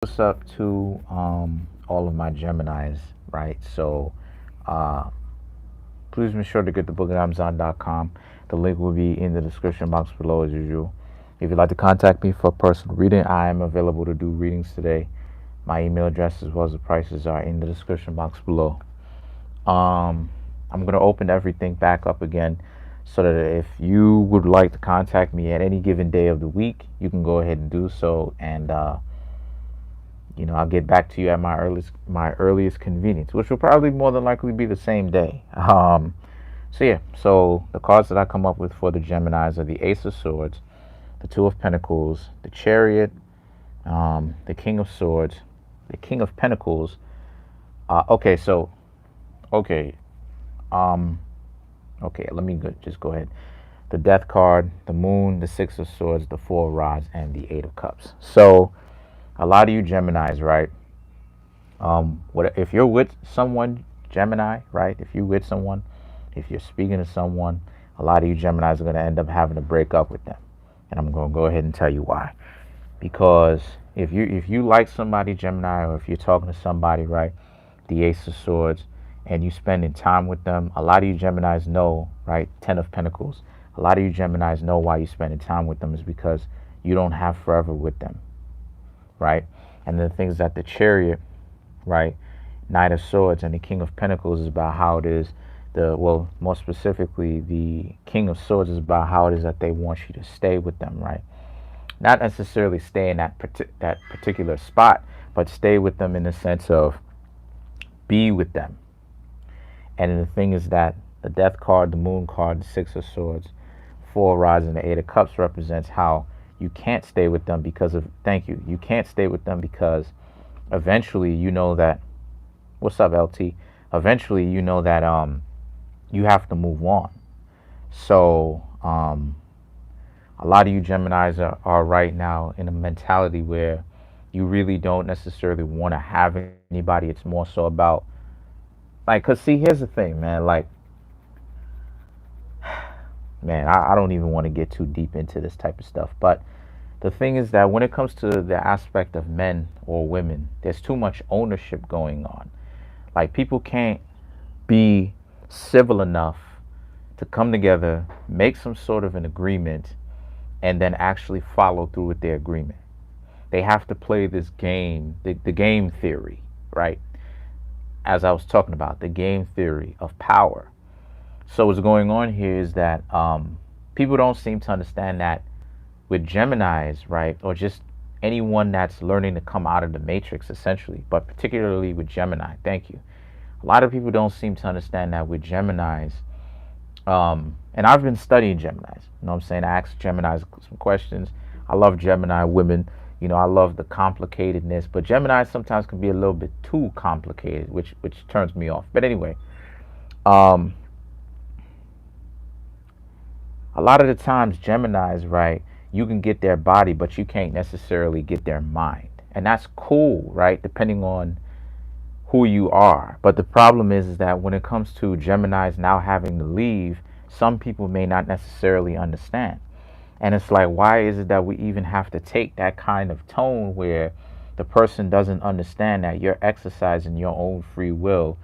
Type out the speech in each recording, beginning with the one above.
What's up to all of my Geminis, right? So uh, please be sure to get the book at Amazon.com. The link will be in the description box below as usual. If you'd like to contact me for personal reading, I am available to do readings today. My email address as well as the prices are in the description box below. I'm going to open everything back up again so that if you would like to contact me at any given day of the week, you can go ahead and do so. And I'll get back to you at my earliest convenience, which will probably more than likely be the same day. So the cards that I come up with for the Geminis are the Ace of Swords, the Two of Pentacles, the Chariot, the King of Swords, the King of Pentacles. Okay, um, okay, let me just go ahead. The Death card, the Moon, the Six of Swords, the Four of Rods, and the Eight of Cups. So a lot of you Geminis, right? What if you're with someone, Gemini, right? If you're with someone, if you're speaking to someone, a lot of you Geminis are going to end up having to break up with them, and I'm going to go ahead and tell you why. Because if you like somebody, Gemini, or if you're talking to somebody, right, the Ace of Swords, and you spending time with them, a lot of you Geminis know, right? Ten of Pentacles. A lot of you Geminis know why you're spending time with them is because you don't have forever with them, right? And the things that the Chariot, right, Knight of Swords, and the King of Pentacles is about how it is more specifically, the King of Swords is about how it is that they want you to stay with them, right? Not necessarily stay in that particular spot, but stay with them in the sense of be with them. And the thing is that the Death card, the Moon card, the Six of Swords, Four of Rods, and the Eight of Cups represents how you can't stay with them because of, thank you, you can't stay with them because eventually you know that, what's up, LT? Eventually you know that you have to move on. So a lot of you Geminis are right now in a mentality where you really don't necessarily want to have anybody. It's more so about, like, because see, here's the thing, man. Like, man, I don't even want to get too deep into this type of stuff. But the thing is that when it comes to the aspect of men or women, there's too much ownership going on. Like, people can't be civil enough to come together, make some sort of an agreement, and then actually follow through with their agreement. They have to play this game, the game theory, right? As I was talking about, the game theory of power. So what's going on here is that people don't seem to understand that with Geminis, right, or just anyone that's learning to come out of the matrix, essentially, but particularly with Gemini, thank you. A lot of people don't seem to understand that with Geminis, and I've been studying Geminis, you know what I'm saying? I ask Geminis some questions. I love Gemini women. I love the complicatedness, but Gemini sometimes can be a little bit too complicated, which turns me off. But anyway, um, a lot of the times Geminis, right, you can get their body, but you can't necessarily get their mind. And that's cool, right, depending on who you are. But the problem is that when it comes to Geminis now having to leave, some people may not necessarily understand. And it's like, why is it that we even have to take that kind of tone where the person doesn't understand that you're exercising your own free will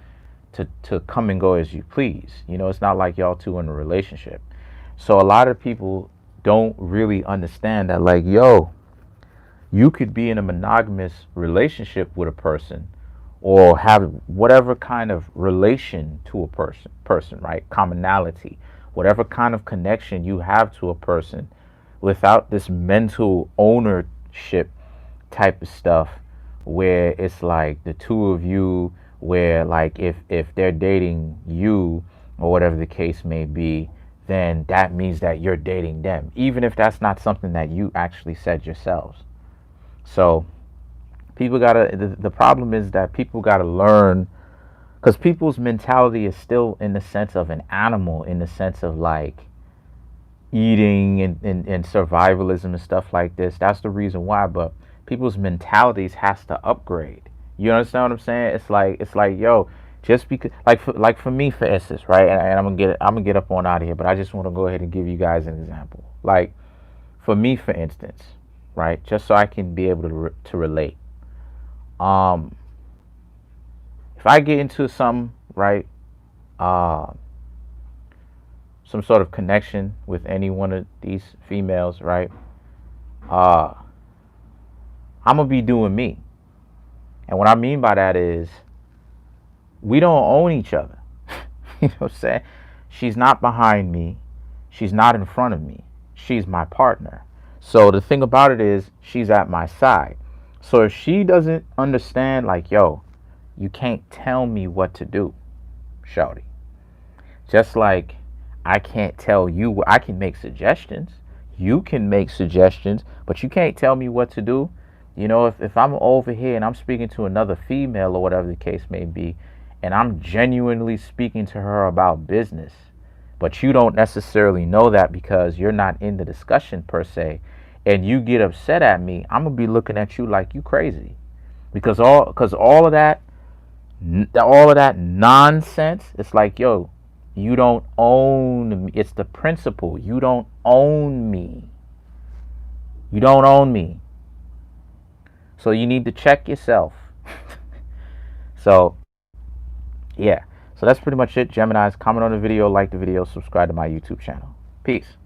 to come and go as you please? It's not like y'all two in a relationship. So a lot of people don't really understand that, like, yo, you could be in a monogamous relationship with a person or have whatever kind of relation to a person, right? Commonality, whatever kind of connection you have to a person without this mental ownership type of stuff where it's like the two of you, where like if they're dating you or whatever the case may be, then that means that you're dating them, even if that's not something that you actually said yourselves. So people gotta, the problem is that people gotta learn, because people's mentality is still in the sense of an animal, in the sense of like eating and survivalism and stuff like this. That's the reason why. But people's mentalities has to upgrade. You understand what I'm saying? It's like yo, just because like for me, for instance, right? And I'm gonna get up on out of here, but I just want to go ahead and give you guys an example. Like for me, for instance, right? Just so I can be able to relate. If I get into some, right, uh, some sort of connection with any one of these females, right, uh, I'm gonna be doing me. And what I mean by that is we don't own each other. You know what I'm saying? She's not behind me. She's not in front of me. She's my partner. So the thing about it is she's at my side. So if she doesn't understand, like, yo, you can't tell me what to do, shawty. Just like I can't tell you, I can make suggestions. You can make suggestions, but you can't tell me what to do. You know, if I'm over here and I'm speaking to another female or whatever the case may be, and I'm genuinely speaking to her about business, but you don't necessarily know that because you're not in the discussion per se, and you get upset at me, I'm gonna be looking at you like you crazy, because all of that nonsense. It's like, yo, you don't own me. It's the principle. You don't own me. You don't own me. So you need to check yourself. So, yeah. So that's pretty much it, Geminis. Comment on the video, like the video, subscribe to my YouTube channel. Peace.